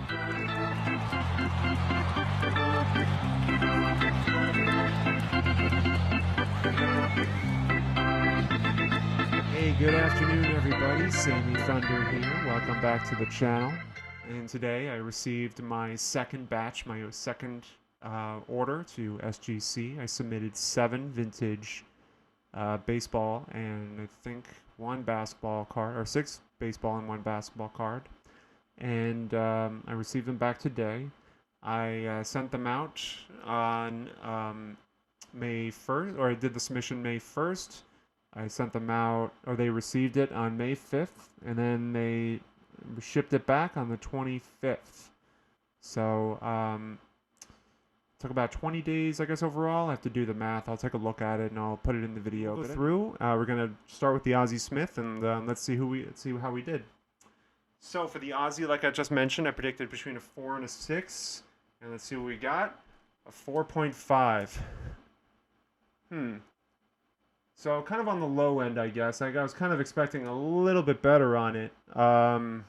Hey, good afternoon, everybody. Sammy Thunder here. Welcome back to the channel. And today I received my second batch, my second order to SGC. I submitted 7 vintage baseball and I think 1 basketball card, or 6 baseball and 1 basketball card. And I received them back today. I sent them out on May 1st, or I did the submission May 1st. I sent them out, or they received it on May 5th, and then they shipped it back on the 25th. So, took about 20 days, I guess, overall. I have to do the math. I'll take a look at it, and I'll put it in the video. We'll go through. We're going to start with the Ozzy Smith, and let's see how we did. So, for the Ozzy, like I just mentioned, I predicted between a 4 and a 6. And let's see what we got. A 4.5. So kind of on the low end, I guess. I was kind of expecting a little bit better on it. Because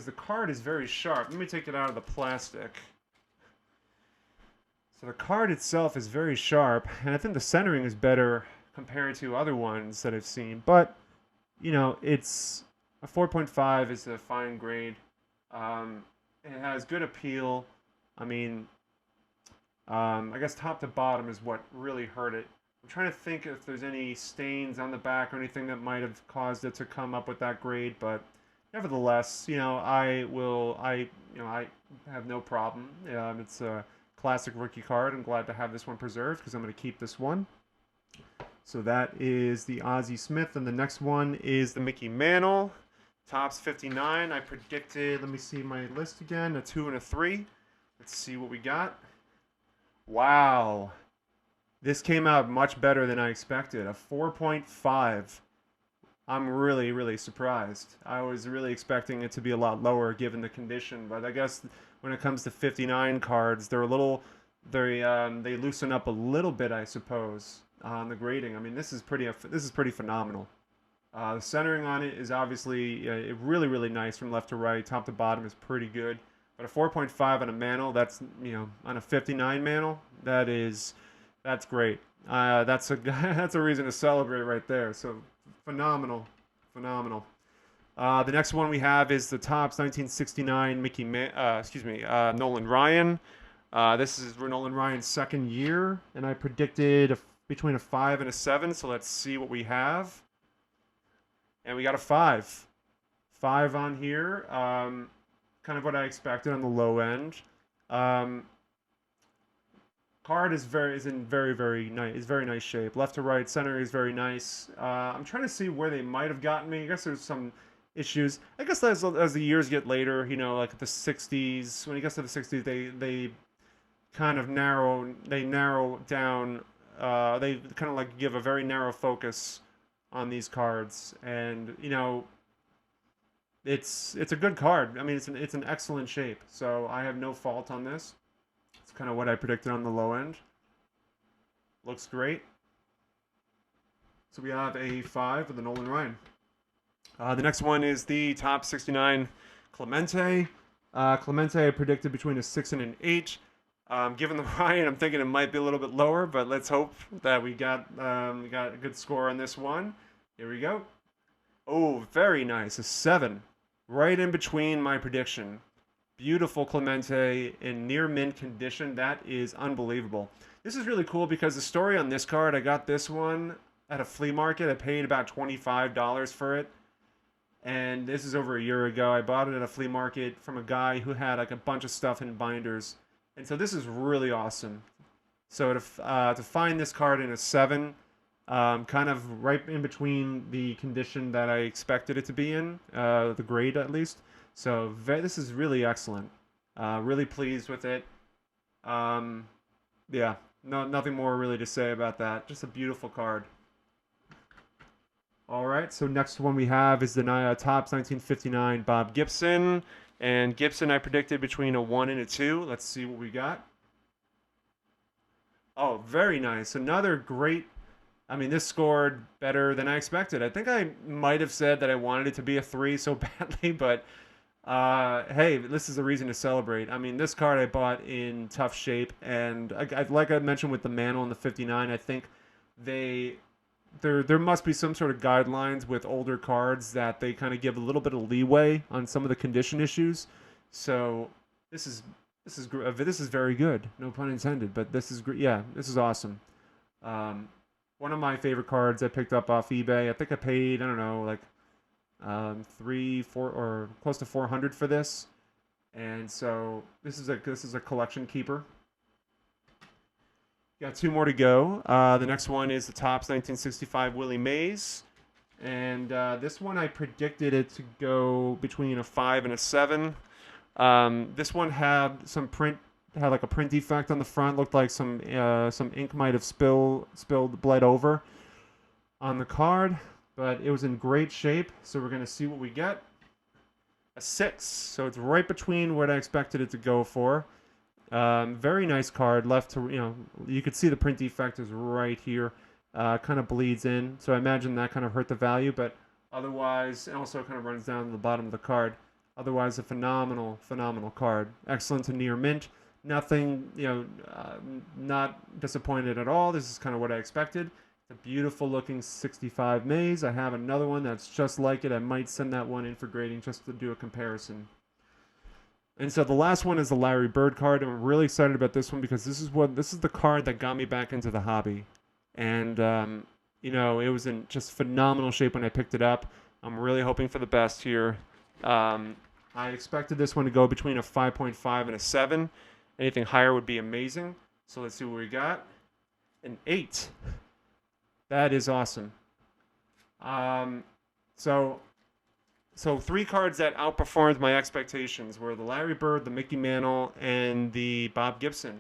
the card is very sharp. Let me take it out of the plastic. So the card itself is very sharp. And I think the centering is better compared to other ones that I've seen. But, you know, it's a 4.5 is a fine grade. It has good appeal. I mean, I guess top to bottom is what really hurt it. I'm trying to think if there's any stains on the back or anything that might have caused it to come up with that grade, but nevertheless, you know, I have no problem. It's a classic rookie card. I'm glad to have this one preserved because I'm going to keep this one. So that is the Ozzy Smith, and the next one is the Mickey Mantle. Tops 59. I predicted, let me see my list again, a 2 and a 3. Let's see what we got. Wow. This came out much better than I expected. A 4.5. I'm really, really surprised. I was really expecting it to be a lot lower given the condition, but I guess when it comes to 59 cards, they're a little, they loosen up a little bit, I suppose, on the grading. I mean, this is pretty phenomenal. The centering on it is obviously really, really nice from left to right. Top to bottom is pretty good. But a 4.5 on a Mantle, that's, you know, on a 59 Mantle, that's great. That's a reason to celebrate right there. So phenomenal. The next one we have is the Topps 1969 Nolan Ryan. This is Nolan Ryan's second year, and I predicted between a 5 and a 7. So let's see what we have. And we got a 5. 5 on here. Kind of what I expected on the low end. Card is in very nice shape. Left to right, center is very nice. I'm trying to see where they might have gotten me. I guess there's some issues. I guess as the years get later, you know, like the 60s, when it gets to the 60s, they kind of narrow down. They kind of like give a very narrow focus on these cards, and you know, it's a good card. I mean, it's an excellent shape, so I have no fault on this. It's kind of what I predicted on the low end. Looks great. So we have a 5 with the Nolan Ryan. The next one is the top 69 Clemente. Clemente I predicted between a 6 and an 8. Given the Ryan, I'm thinking it might be a little bit lower, but let's hope that we got a good score on this one. Here we go. Oh, very nice. A 7. Right in between my prediction. Beautiful Clemente in near mint condition. That is unbelievable. This is really cool because the story on this card, I got this one at a flea market. I paid about $25 for it. And this is over a year ago. I bought it at a flea market from a guy who had like a bunch of stuff in binders. And so this is really awesome. So to find this card in a 7, kind of right in between the condition that I expected it to be in, the grade at least. So this is really excellent. Really pleased with it. Yeah, nothing more really to say about that. Just a beautiful card. All right, so next one we have is the Topps 1959 Bob Gibson. And Gibson I predicted between a 1 and a 2. Let's see what we got. Oh, very nice. Another great... I mean, this scored better than I expected. I think I might have said that I wanted it to be a 3 so badly, but Hey, this is a reason to celebrate. I mean, this card I bought in tough shape, and like I mentioned with the Mantle and the 59, I think they there must be some sort of guidelines with older cards that they kind of give a little bit of leeway on some of the condition issues. So this is very good. No pun intended, but this is great. Yeah, this is awesome. Um, One of my favorite cards I picked up off eBay. I think I paid, I don't know, like three, four, or close to 400 for this. And so this is a collection keeper. Got two more to go. The next one is the Topps 1965 Willie Mays. And this one I predicted it to go between a 5 and a 7. This one had like a print defect on the front. Looked like some ink might have bled over on the card, but it was in great shape. So we're gonna see what we get. A 6. So it's right between what I expected it to go for. Very nice card. Left to, you could see the print defect is right here. Kind of bleeds in, so I imagine that kind of hurt the value, but otherwise, and also kind of runs down to the bottom of the card. Otherwise, a phenomenal card. Excellent to near mint. Nothing, not disappointed at all. This is kind of what I expected. It's a beautiful looking 65 Mays. I have another one that's just like it. I might send that one in for grading just to do a comparison. And so the last one is the Larry Bird card. I'm really excited about this one because this is the card that got me back into the hobby. And, it was in just phenomenal shape when I picked it up. I'm really hoping for the best here. I expected this one to go between a 5.5 and a 7. Anything higher would be amazing. So let's see what we got. An 8. That is awesome. So three cards that outperformed my expectations were the Larry Bird, the Mickey Mantle, and the Bob Gibson.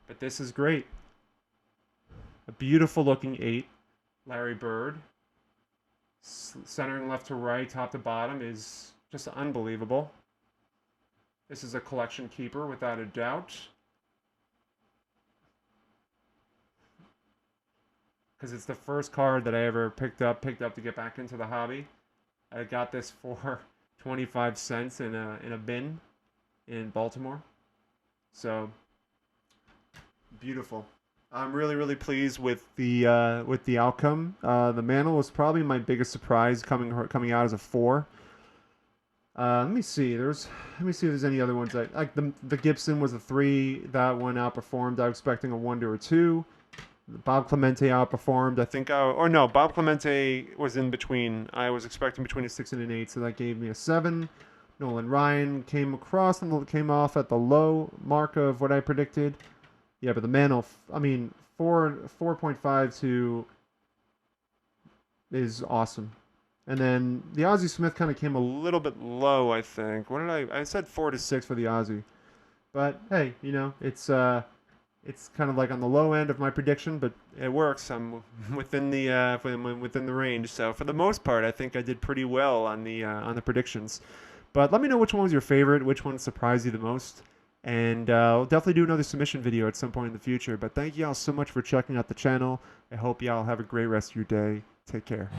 But this is great. A beautiful looking 8. Larry Bird. Centering left to right, top to bottom is just unbelievable. This is a collection keeper without a doubt. Because it's the first card that I ever picked up to get back into the hobby. I got this for 25 cents in a bin in Baltimore. So beautiful. I'm really pleased with the outcome. The Mantle was probably my biggest surprise coming out as a 4. Let me see. Let me see if there's any other ones. Like the Gibson was a 3. That one outperformed. I was expecting a 1 to a 2. Bob Clemente outperformed. I think, no, Bob Clemente was in between. I was expecting between a 6 and an 8, so that gave me a 7. Nolan Ryan came off at the low mark of what I predicted. Yeah, but the Mantle, 4.5 to is awesome. And then the Ozzy Smith kind of came a little bit low, I think. I said 4 to 6 for the Ozzy. But hey, it's kind of like on the low end of my prediction, but it works. I'm within the range. So for the most part, I think I did pretty well on the predictions. But let me know which one was your favorite, which one surprised you the most. And I'll definitely do another submission video at some point in the future. But thank you all so much for checking out the channel. I hope y'all have a great rest of your day. Take care.